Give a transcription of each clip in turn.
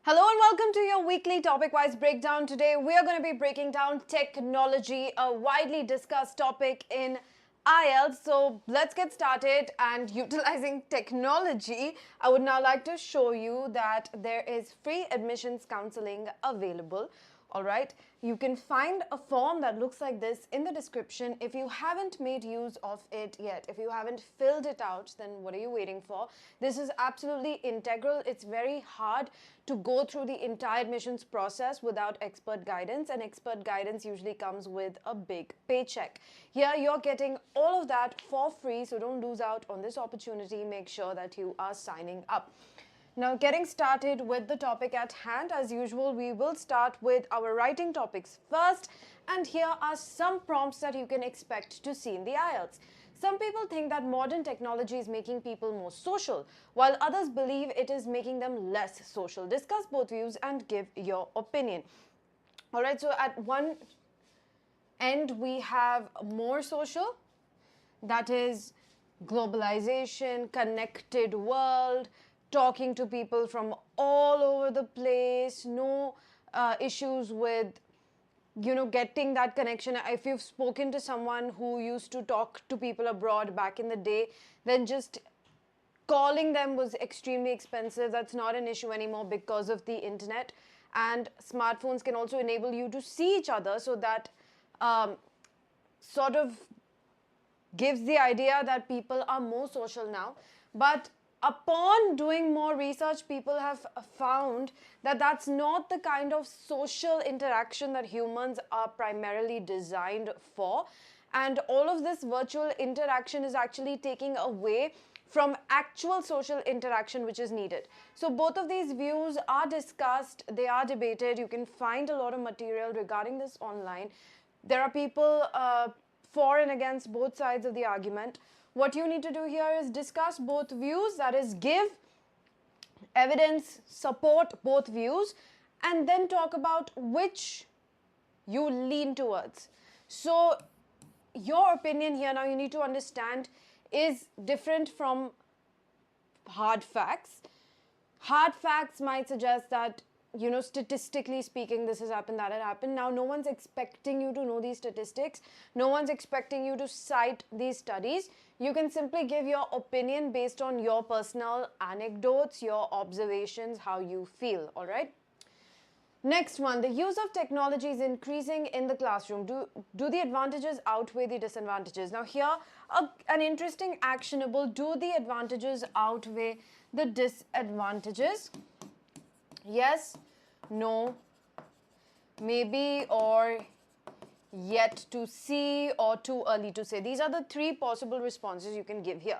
Hello and welcome to your weekly topic-wise breakdown. Today we are going to be breaking down technology, a widely discussed topic in IELTS. So let's get started. And utilizing technology, I would now like to show you that there is free admissions counseling available. All right, you can find a form that looks like this in the description. If you haven't made use of it yet, if you haven't filled it out, then what are you waiting for? This is absolutely integral. It's very hard to go through the entire admissions process without expert guidance, and expert guidance usually comes with a big paycheck. Here you're getting all of that for free, so don't lose out on this opportunity. Make sure that you are signing up. Now, getting started with the topic at hand, as usual, we will start with our writing topics first. And here are some prompts that you can expect to see in the IELTS. Some people think that modern technology is making people more social, while others believe it is making them less social. Discuss both views and give your opinion. All right, so at one end, we have more social, that is globalization, connected world, talking to people from all over the place, no issues with, getting that connection. If you've spoken to someone who used to talk to people abroad back in the day, then just calling them was extremely expensive. That's not an issue anymore because of the internet. And smartphones can also enable you to see each other, so that sort of gives the idea that people are more social now. But upon doing more research, people have found that that's not the kind of social interaction that humans are primarily designed for. And all of this virtual interaction is actually taking away from actual social interaction which is needed. So both of these views are discussed, they are debated. You can find a lot of material regarding this online. There are people for and against both sides of the argument. What you need to do here is discuss both views, that is, give evidence, support both views, and then talk about which you lean towards. So your opinion here, now you need to understand, is different from hard facts. Hard facts might suggest that, statistically speaking, this has happened, that had happened. Now, no one's expecting you to know these statistics. No one's expecting you to cite these studies. You can simply give your opinion based on your personal anecdotes, your observations, how you feel, all right? Next one, the use of technology is increasing in the classroom. Do the advantages outweigh the disadvantages? Now here, an interesting actionable, do the advantages outweigh the disadvantages? Yes, no, maybe, or yet to see, or too early to say. These are the three possible responses you can give here.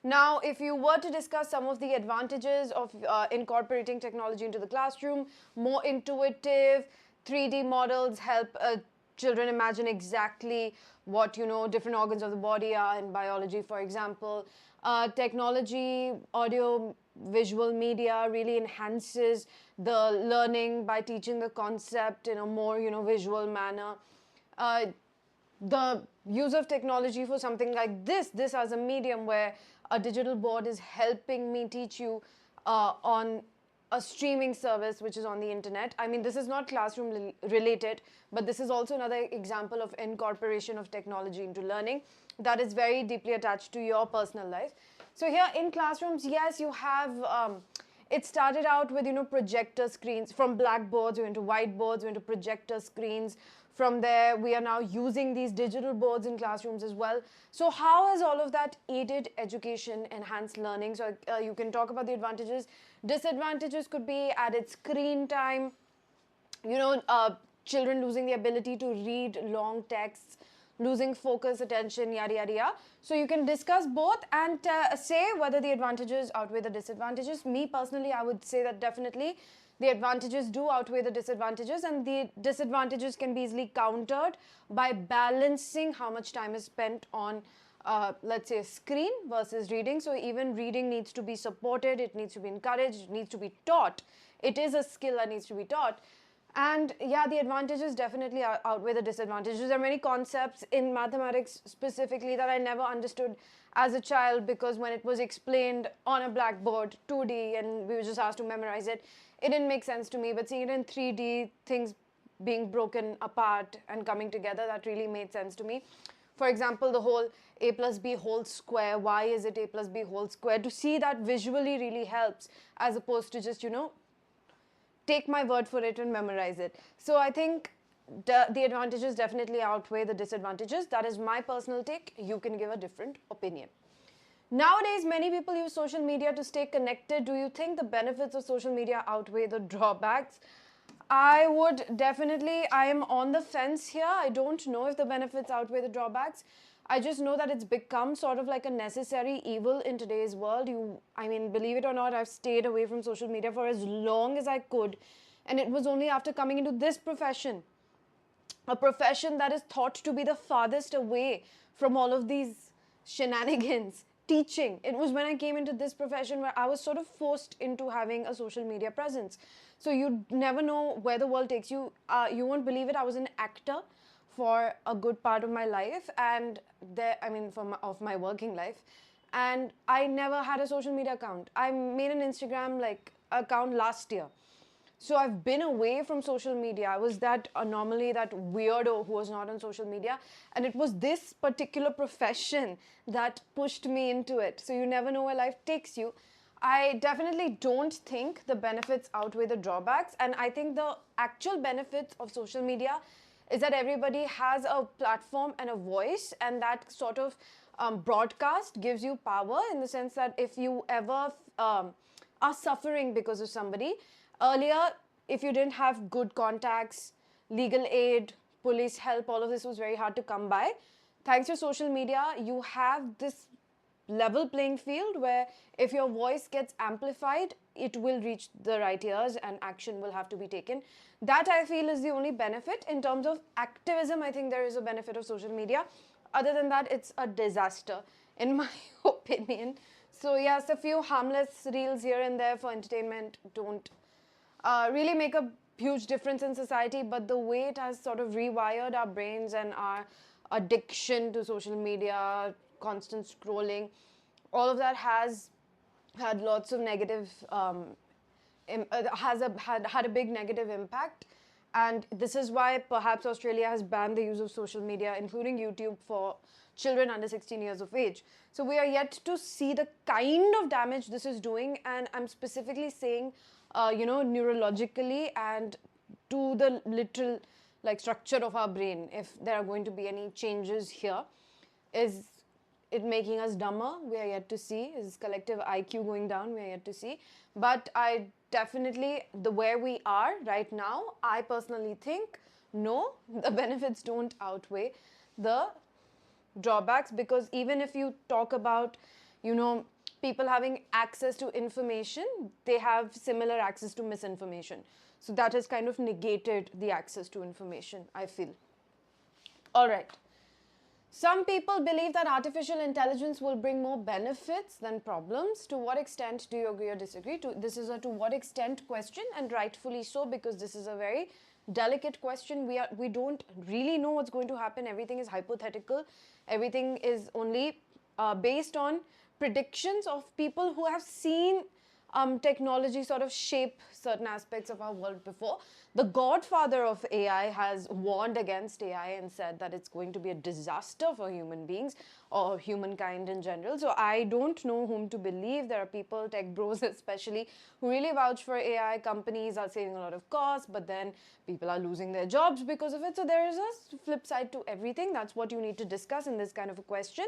Now, if you were to discuss some of the advantages of incorporating technology into the classroom, more intuitive, 3D models help children imagine exactly what, different organs of the body are in biology, for example. Technology, audio, visual media really enhances the learning by teaching the concept in a more, visual manner. The use of technology for something like this as a medium where a digital board is helping me teach you on a streaming service which is on the internet. I mean, this is not classroom related, but this is also another example of incorporation of technology into learning that is very deeply attached to your personal life. So here in classrooms, yes, you have, it started out with, projector screens. From blackboards, we went to whiteboards, we went to projector screens. From there, we are now using these digital boards in classrooms as well. So how has all of that aided education, enhanced learning? So you can talk about the advantages. Disadvantages could be added screen time, children losing the ability to read long texts, losing focus, attention, yada, yada, yada. So you can discuss both and say whether the advantages outweigh the disadvantages. Me personally, I would say that definitely the advantages do outweigh the disadvantages, and the disadvantages can be easily countered by balancing how much time is spent on, let's say, a screen versus reading. So even reading needs to be supported, it needs to be encouraged, it needs to be taught. It is a skill that needs to be taught. And yeah, the advantages definitely outweigh the disadvantages. There are many concepts in mathematics specifically that I never understood as a child, because when it was explained on a blackboard 2D and we were just asked to memorize it, it didn't make sense to me. But seeing it in 3D, things being broken apart and coming together, that really made sense to me. For example, the whole a plus b whole square, why is it a plus b whole square? To see that visually really helps, as opposed to just, take my word for it and memorize it. So I think the advantages definitely outweigh the disadvantages. That is my personal take. You can give a different opinion. Nowadays, many people use social media to stay connected. Do you think the benefits of social media outweigh the drawbacks? I am on the fence here. I don't know if the benefits outweigh the drawbacks. I just know that it's become sort of like a necessary evil in today's world. Believe it or not, I've stayed away from social media for as long as I could. And it was only after coming into this profession, a profession that is thought to be the farthest away from all of these shenanigans, teaching. It was when I came into this profession where I was sort of forced into having a social media presence. So you never know where the world takes you. You won't believe it. I was an actor for a good part of my life, and of my working life, and I never had a social media account. I made an Instagram account last year. So I've been away from social media. I was that anomaly, that weirdo who was not on social media. And it was this particular profession that pushed me into it. So you never know where life takes you. I definitely don't think the benefits outweigh the drawbacks. And I think the actual benefits of social media is that everybody has a platform and a voice, and that sort of broadcast gives you power, in the sense that if you ever are suffering because of somebody, earlier, if you didn't have good contacts, legal aid, police help, all of this was very hard to come by. Thanks to social media, you have this level playing field where if your voice gets amplified, it will reach the right ears and action will have to be taken. That, I feel, is the only benefit. In terms of activism, I think there is a benefit of social media. Other than that, it's a disaster, in my opinion. So yes, a few harmless reels here and there for entertainment don't really make a huge difference in society, but the way it has sort of rewired our brains and our addiction to social media, constant scrolling, all of that has had lots of negative, had a big negative impact. And this is why perhaps Australia has banned the use of social media, including YouTube, for children under 16 years of age. So we are yet to see the kind of damage this is doing, and I'm specifically saying, neurologically and to the literal structure of our brain. If there are going to be any changes here, is it making us dumber? We are yet to see. Is collective IQ going down? We are yet to see. But I definitely, where we are right now, I personally think, no, the benefits don't outweigh the drawbacks, because even if you talk about, people having access to information, they have similar access to misinformation. So that has kind of negated the access to information, I feel. All right. Some people believe that artificial intelligence will bring more benefits than problems. To what extent do you agree or disagree? This is a to what extent question, and rightfully so, because this is a very delicate question. We don't really know what's going to happen. Everything is hypothetical. Everything is only based on predictions of people who have seen technology sort of shape certain aspects of our world before. The godfather of AI has warned against AI and said that it's going to be a disaster for human beings or humankind in general. So I don't know whom to believe. There are people, tech bros especially, who really vouch for AI. Companies are saving a lot of costs, but then people are losing their jobs because of it. So there is a flip side to everything. That's what you need to discuss in this kind of a question,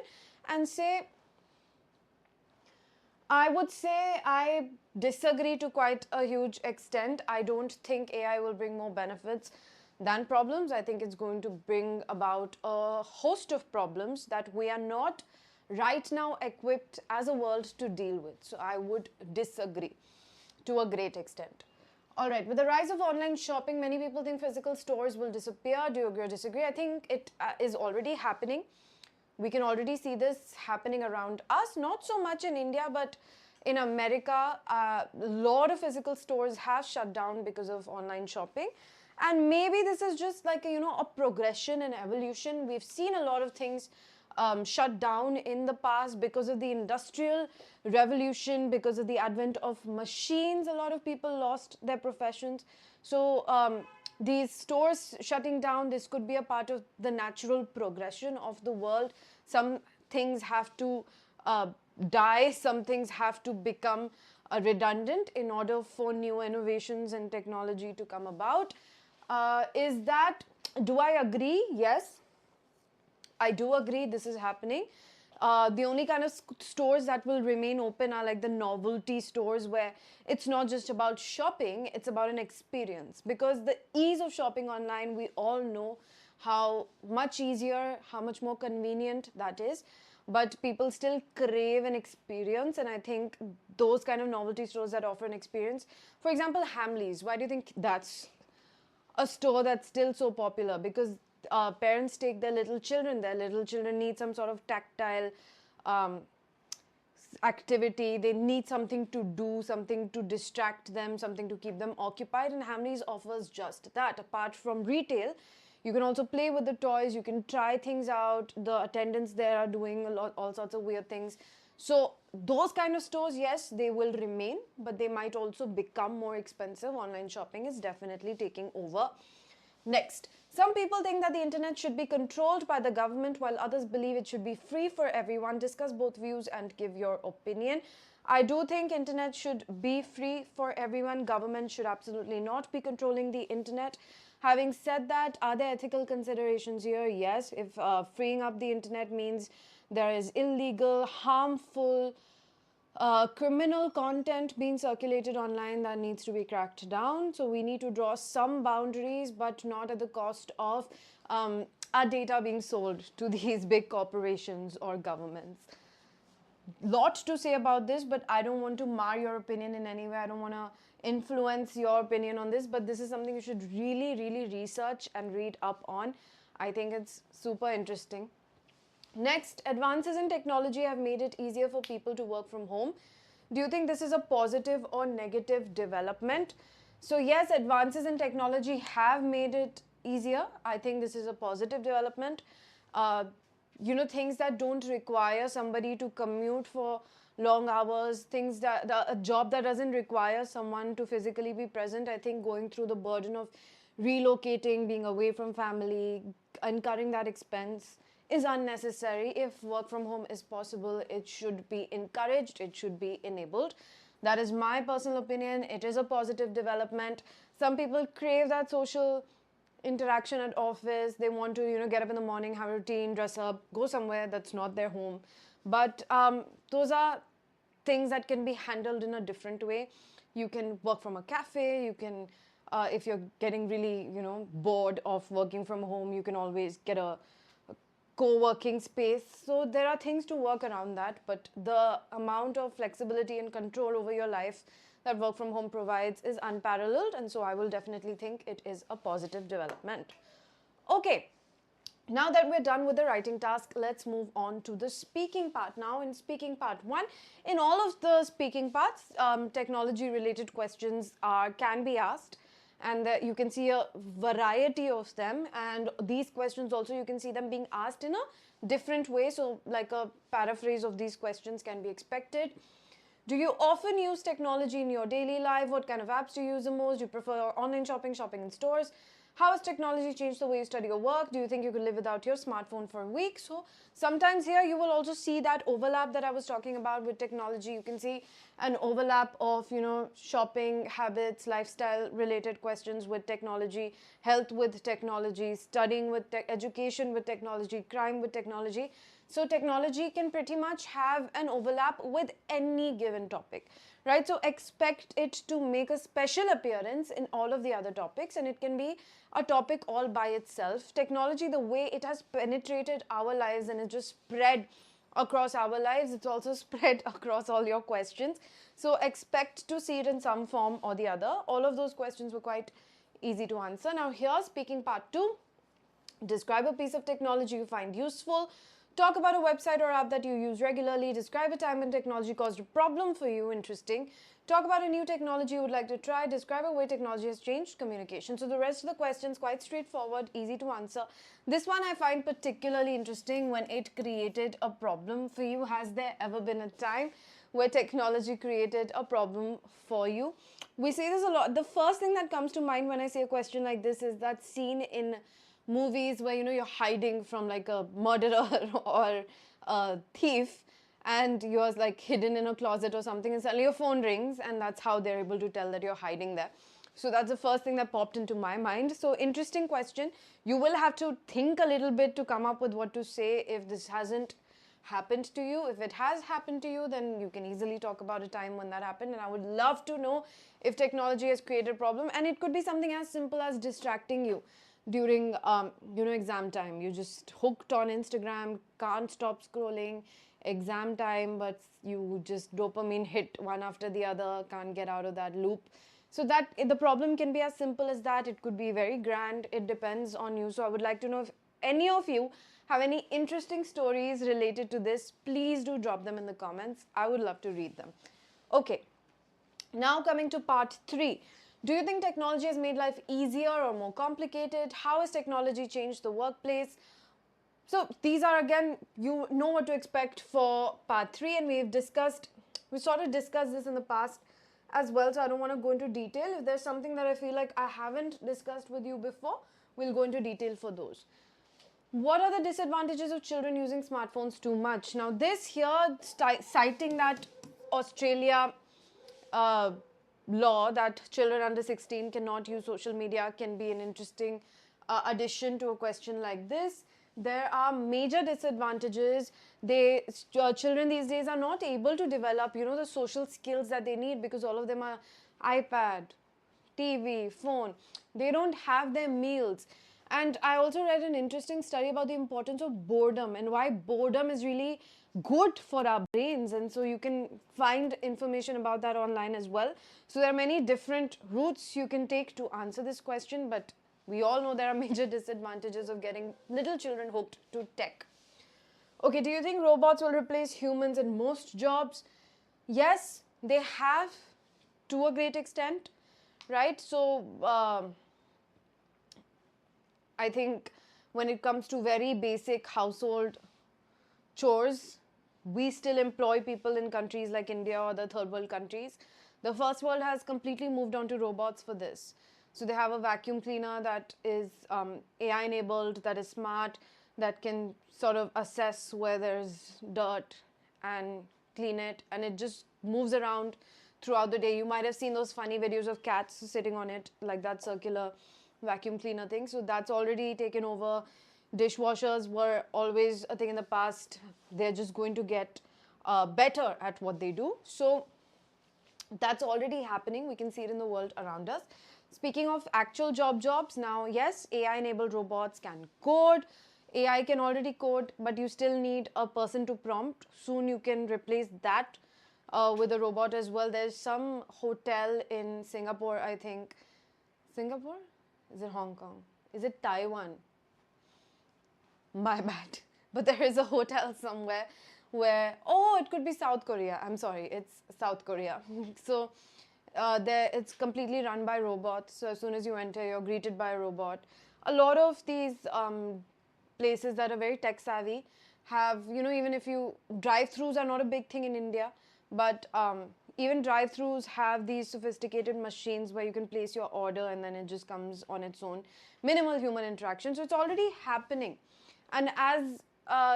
and say, I would say I disagree to quite a huge extent. I don't think AI will bring more benefits than problems. I think it's going to bring about a host of problems that we are not right now equipped as a world to deal with. So I would disagree to a great extent. All right, with the rise of online shopping, many people think physical stores will disappear. Do you agree or disagree? I think it is already happening. We can already see this happening around us, not so much in India, but in America, a lot of physical stores have shut down because of online shopping. And maybe this is just like a progression and evolution. We've seen a lot of things shut down in the past because of the industrial revolution, because of the advent of machines. A lot of people lost their professions. So these stores shutting down, this could be a part of the natural progression of the world. Some things have to die, some things have to become redundant in order for new innovations and technology to come about. Do I agree? Yes, I do agree this is happening. The only kind of stores that will remain open are like the novelty stores, where it's not just about shopping, it's about an experience. Because the ease of shopping online, we all know how much easier, how much more convenient that is. But people still crave an experience, and I think those kind of novelty stores that offer an experience, for example, Hamleys, why do you think that's a store that's still so popular? Because parents take their little children need some sort of tactile activity, they need something to do, something to distract them, something to keep them occupied, and Hamleys offers just that. Apart from retail, you can also play with the toys, you can try things out. The attendants there are doing all sorts of weird things. So those kind of stores, yes, they will remain, but they might also become more expensive. Online shopping is definitely taking over. Next, some people think that the internet should be controlled by the government, while others believe it should be free for everyone. Discuss both views and give your opinion. I do think internet should be free for everyone. Government should absolutely not be controlling the internet. Having said that, are there ethical considerations here? Yes. If freeing up the internet means there is illegal, harmful, criminal content being circulated online, that needs to be cracked down. So we need to draw some boundaries, but not at the cost of our data being sold to these big corporations or governments. Lot to say about this, but I don't want to mar your opinion in any way. I don't want to influence your opinion on this, but this is something you should really, really research and read up on. I think it's super interesting. Next, advances in technology have made it easier for people to work from home. Do you think this is a positive or negative development? So yes, advances in technology have made it easier. I think this is a positive development. Things that don't require somebody to commute for long hours, things that a job that doesn't require someone to physically be present. I think going through the burden of relocating, being away from family, incurring that expense is unnecessary. If work from home is possible, it should be encouraged, it should be enabled. That is my personal opinion. It is a positive development. Some people crave that social interaction at office. They want to get up in the morning, have a routine, dress up, go somewhere that's not their home. But those are things that can be handled in a different way. You can work from a cafe. You can if you're getting really bored of working from home, you can always get a co-working space. So there are things to work around that, but the amount of flexibility and control over your life that work from home provides is unparalleled, and so I will definitely think it is a positive development. Okay, now that we're done with the writing task, let's move on to the speaking part. Now in speaking part 1, in all of the speaking parts, technology related questions can be asked, and you can see a variety of them, and these questions also you can see them being asked in a different way. So like a paraphrase of these questions can be expected. Do you often use technology in your daily life? What kind of apps do you use the most? Do you prefer online shopping, shopping in stores? How has technology changed the way you study or work? Do you think you could live without your smartphone for a week? So sometimes here you will also see that overlap that I was talking about with technology. You can see an overlap of, shopping habits, lifestyle related questions with technology, health with technology, studying with education with technology, crime with technology. So technology can pretty much have an overlap with any given topic, right? So expect it to make a special appearance in all of the other topics, and it can be a topic all by itself. Technology, the way it has penetrated our lives and it just spread across our lives, it's also spread across all your questions. So expect to see it in some form or the other. All of those questions were quite easy to answer. Now here, speaking part 2, describe a piece of technology you find useful. Talk about a website or app that you use regularly. Describe a time when technology caused a problem for you. Interesting. Talk about a new technology you would like to try. Describe a way technology has changed communication. So the rest of the questions quite straightforward, easy to answer. This one I find particularly interesting, when it created a problem for you. Has there ever been a time where technology created a problem for you? We say this a lot. The first thing that comes to mind when I say a question like this is that scene in movies where, you're hiding from like a murderer or a thief, and you're like hidden in a closet or something, and suddenly your phone rings, and that's how they're able to tell that you're hiding there. So that's the first thing that popped into my mind. So interesting question. You will have to think a little bit to come up with what to say if this hasn't happened to you. If it has happened to you, then you can easily talk about a time when that happened, and I would love to know if technology has created a problem. And it could be something as simple as distracting you during exam time. You just hooked on Instagram, can't stop scrolling, exam time, but you just dopamine hit one after the other, can't get out of that loop. So that the problem can be as simple as that. It could be very grand. It depends on you. So I would like to know if any of you have any interesting stories related to this. Please do drop them in the comments. I would love to read them. Okay, now coming to part 3. Do you think technology has made life easier or more complicated? How has technology changed the workplace? So these are, again, you know what to expect for part 3, and we sort of discussed this in the past as well, so I don't want to go into detail. If there's something that I feel like I haven't discussed with you before, we'll go into detail for those. What are the disadvantages of children using smartphones too much? Now this here, citing that Australia law that children under 16 cannot use social media, can be an interesting addition to a question like this. There are major disadvantages. Children these days are not able to develop, the social skills that they need, because all of them are iPad, TV, phone. They don't have their meals. And I also read an interesting study about the importance of boredom and why boredom is really good for our brains. And so you can find information about that online as well. So there are many different routes you can take to answer this question, but we all know there are major disadvantages of getting little children hooked to tech. Okay, do you think robots will replace humans in most jobs? Yes, they have, to a great extent, right? So I think when it comes to very basic household chores, we still employ people in countries like India or the third world countries. The first world has completely moved on to robots for this. So they have a vacuum cleaner that is AI enabled, that is smart, that can sort of assess where there's dirt and clean it, and it just moves around throughout the day. You might have seen those funny videos of cats sitting on it, like that circular vacuum cleaner thing. So that's already taken over. Dishwashers were always a thing in the past. They're just going to get better at what they do. So that's already happening. We can see it in the world around us. Speaking of actual jobs, now yes, AI enabled robots can code. AI can already code, but you still need a person to prompt. Soon you can replace that with a robot as well. There's some hotel in Singapore, I think. Singapore? Is it Hong Kong? Is it Taiwan? My bad. But there is a hotel somewhere where, it could be South Korea. I'm sorry, it's South Korea. So it's completely run by robots. So as soon as you enter, you're greeted by a robot. A lot of these places that are very tech savvy have, even if drive-thrus are not a big thing in India, but even drive-thrus have these sophisticated machines where you can place your order and then it just comes on its own. Minimal human interaction. So it's already happening. And as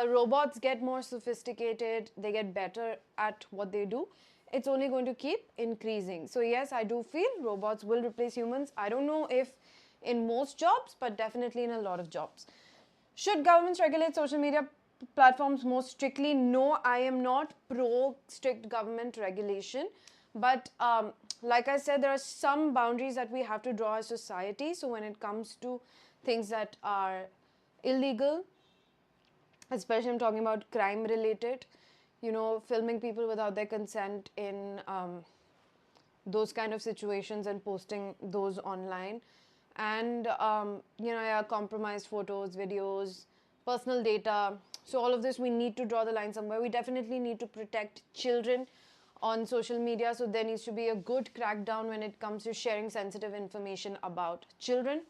robots get more sophisticated, they get better at what they do, it's only going to keep increasing. So yes, I do feel robots will replace humans. I don't know if in most jobs, but definitely in a lot of jobs. Should governments regulate social media platforms more strictly? No, I am not pro strict government regulation, but like I said, there are some boundaries that we have to draw as society. So when it comes to things that are illegal, especially I'm talking about crime related, filming people without their consent in those kind of situations and posting those online, and compromised photos, videos, personal data, So all of this, we need to draw the line somewhere. We definitely need to protect children on social media. So there needs to be a good crackdown when it comes to sharing sensitive information about children.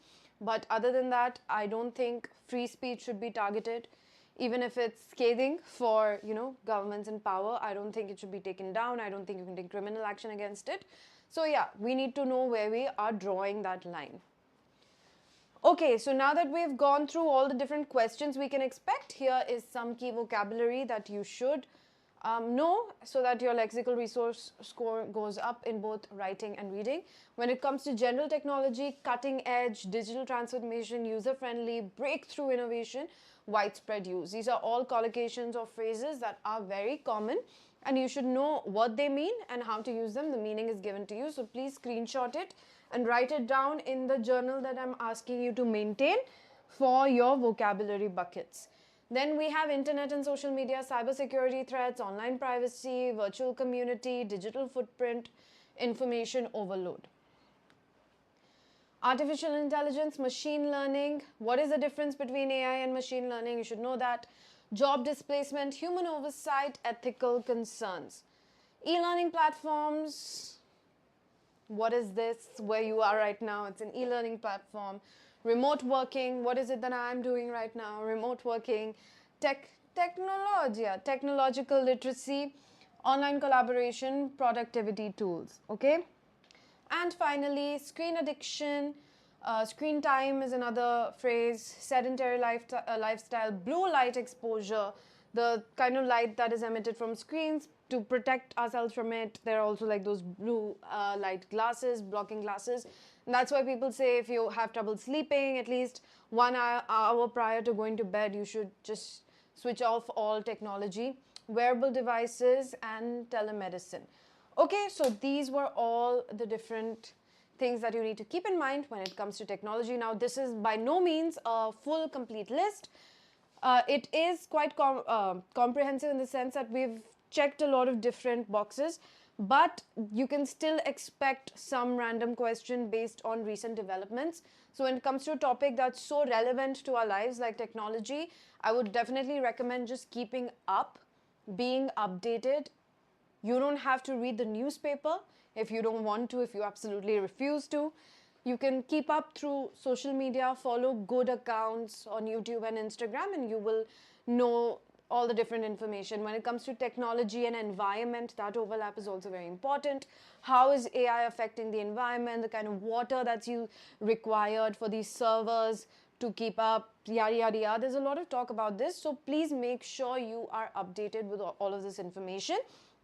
But other than that, I don't think free speech should be targeted. Even if it's scathing for, governments in power, I don't think it should be taken down. I don't think you can take criminal action against it. So yeah, we need to know where we are drawing that line. Okay, so now that we've gone through all the different questions we can expect, here is some key vocabulary that you should know so that your lexical resource score goes up in both writing and reading. When it comes to general technology, cutting edge, digital transformation, user-friendly, breakthrough innovation, widespread use. These are all collocations or phrases that are very common, and you should know what they mean and how to use them. The meaning is given to you, so please screenshot it and write it down in the journal that I'm asking you to maintain for your vocabulary buckets. Then we have internet and social media, cybersecurity threats, online privacy, virtual community, digital footprint, information overload. Artificial intelligence, machine learning. What is the difference between AI and machine learning? You should know that. Job displacement, human oversight, ethical concerns. E-learning platforms. What is this where you are right now? It's an e-learning platform. Remote working. What is it that I'm doing right now? Remote working. Technological literacy. Online collaboration. Productivity tools. Okay? And finally, screen addiction. Screen time is another phrase. Sedentary lifestyle. Blue light exposure. The kind of light that is emitted from screens. To protect ourselves from it, there are also like those blue light glasses, blocking glasses. And that's why people say if you have trouble sleeping, at least 1 hour prior to going to bed, you should just switch off all technology, wearable devices, and telemedicine. Okay, so these were all the different things that you need to keep in mind when it comes to technology. Now, this is by no means a full, complete list. It is quite comprehensive in the sense that we've checked a lot of different boxes, but you can still expect some random question based on recent developments. So when it comes to a topic that's so relevant to our lives like technology, I would definitely recommend just keeping up, being updated. You don't have to read the newspaper if you don't want to, if you absolutely refuse to. You can keep up through social media, follow good accounts on YouTube and Instagram, and you will know all the different information. When it comes to technology and environment, that overlap is also very important. How is AI affecting the environment, the kind of water that's required for these servers to keep up, yada, yada, yada. There's a lot of talk about this, so please make sure you are updated with all of this information.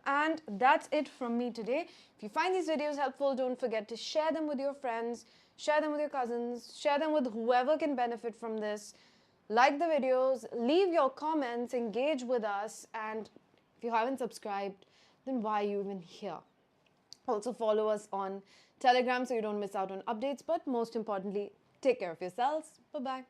And that's it from me today. If you find these videos helpful, don't forget to share them with your friends, share them with your cousins, share them with whoever can benefit from this. Like the videos, leave your comments, engage with us, and if you haven't subscribed, then why are you even here? Also follow us on Telegram so you don't miss out on updates, but most importantly, take care of yourselves. Bye-bye.